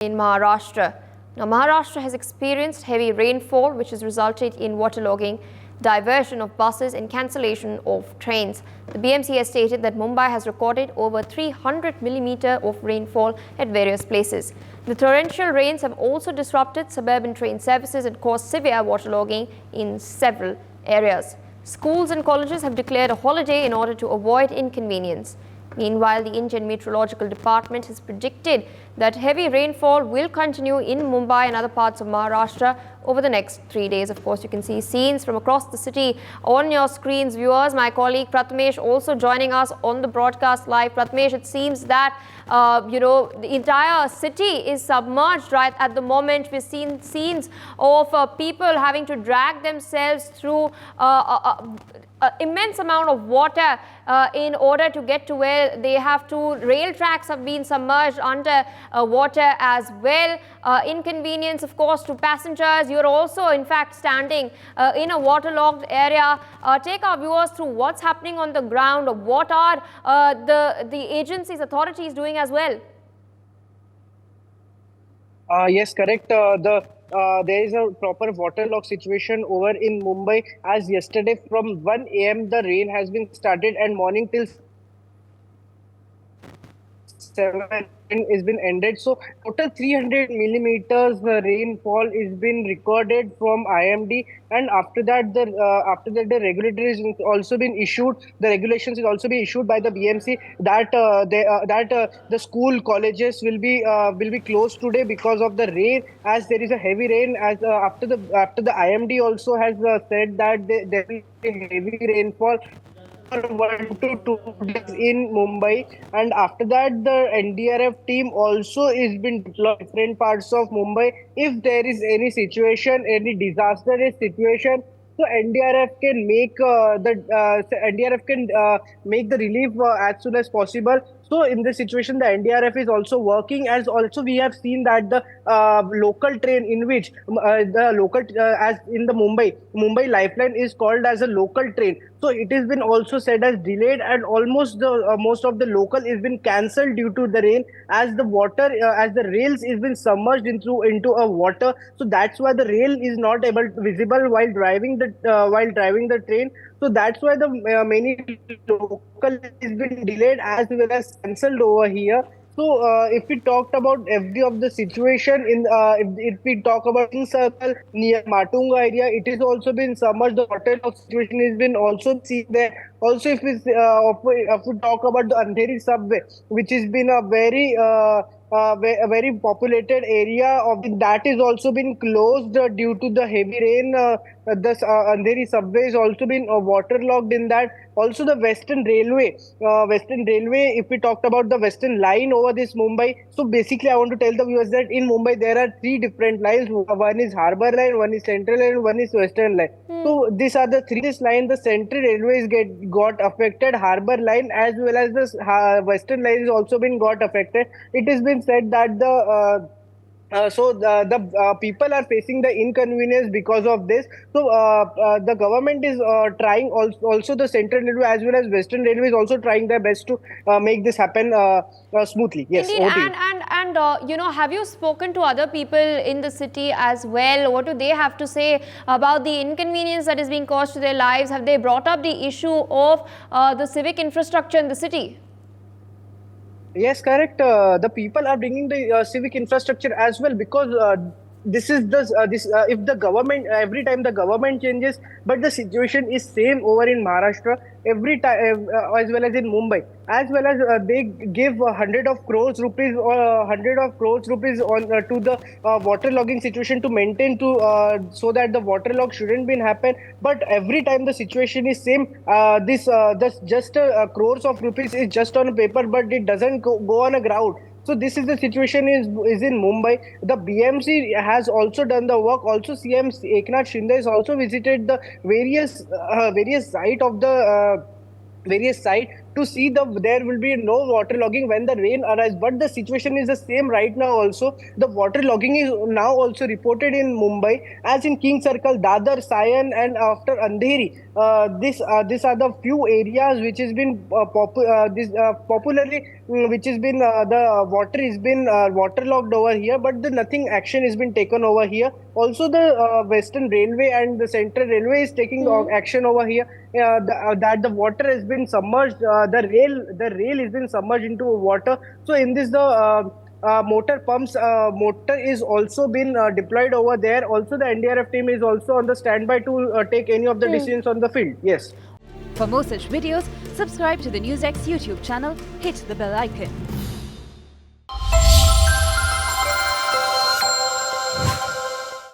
In Maharashtra. Now, Maharashtra has experienced heavy rainfall, which has resulted in waterlogging, diversion of buses, and cancellation of trains. The BMC has stated that Mumbai has recorded over 300 millimeter of rainfall at various places. The torrential rains have also disrupted suburban train services and caused severe waterlogging in several areas. Schools and colleges have declared a holiday in order to avoid inconvenience. Meanwhile, the Indian Meteorological Department has predicted that heavy rainfall will continue in Mumbai and other parts of Maharashtra over the next 3 days. Of course, you can see scenes from across the city on your screens, viewers. My colleague Prathamesh also joining us on the broadcast live. Prathamesh, it seems that the entire city is submerged right at the moment. We've seen scenes of people having to drag themselves through immense amount of water in order to get to where they have to. Rail tracks have been submerged under water as well. Inconvenience, of course, to passengers. You're also, in fact, standing in a waterlogged area. Take our viewers through what's happening on the ground. What are the agencies, authorities doing as well? Yes, correct. There is a proper waterlogged situation over in Mumbai. As yesterday from 1 a.m. the rain has been started and morning till 7 is been ended. So total 300 millimeters rainfall is been recorded from IMD, and after that the regulatory is also been issued. The regulations is also be issued by the BMC that the school colleges will be closed today because of the rain, as there is a heavy rain. As after the IMD also has said that there will be heavy rainfall for 1 to 2 days in Mumbai, and after that the NDRF team also is been deployed in different parts of Mumbai. If there is any situation, any disastrous situation, so NDRF can make the relief as soon as possible. So in this situation, the NDRF is also working, as also we have seen that the local train in which the local as in the Mumbai Lifeline is called as a local train. So it has been also said as delayed, and almost the most of the local is been cancelled due to the rain, as the water as the rails is been submerged into a water. So that's why the rail is not able to visible while driving the train. So that's why the many local has been delayed as well as cancelled over here. So if we talked about FD of the situation in if we talk about King Circle near Matunga area, it is also been submerged. The water of situation has been also seen there. Also, if we talk about the Andheri subway, which has been a a very populated area of that is also been closed due to the heavy rain. The Andheri subway is also been waterlogged in that. Also, the Western Railway. If we talked about the Western line over this Mumbai, so basically, I want to tell the viewers that in Mumbai there are three different lines. One is Harbour Line, one is Central Line, and one is Western Line. So these are the three. This line, the Central Railways got affected. Harbour Line as well as the Western Line is also been got affected. It has been said that the people are facing the inconvenience because of this. So the government is trying, also the Central Railway as well as Western Railway is also trying their best to make this happen smoothly. Yes, Indeed, have you spoken to other people in the city as well? What do they have to say about the inconvenience that is being caused to their lives? Have they brought up the issue of the civic infrastructure in the city? Yes, correct. The people are bringing the civic infrastructure as well, because this is the if the government, every time the government changes, but the situation is same over in Maharashtra every time, as well as in Mumbai, as well as they give 100 of crores rupees on to the waterlogging situation to maintain to so that the waterlog shouldn't be happen. But every time the situation is same, this just crores of rupees is just on paper, but it doesn't go on a ground. So this is the situation is in Mumbai. The BMC has also done the work. Also, CM Eknath Shinde has also visited the various site of the various site to see there will be no waterlogging when the rain arrives. But the situation is the same right now also. The waterlogging is now also reported in Mumbai, as in King Circle, Dadar, Sion, and after Andheri. These are the few areas which has been popularly, which has been the water has been waterlogged over here, but the nothing action has been taken over here. Also, the Western Railway and the Central Railway is taking action over here. That the water has been submerged, the rail has been submerged into water. So in this, the motor is also been deployed over there. Also, the NDRF team is also on the standby to take any of the decisions on the field. Yes. For more such videos, subscribe to the NewsX YouTube channel, hit the bell icon.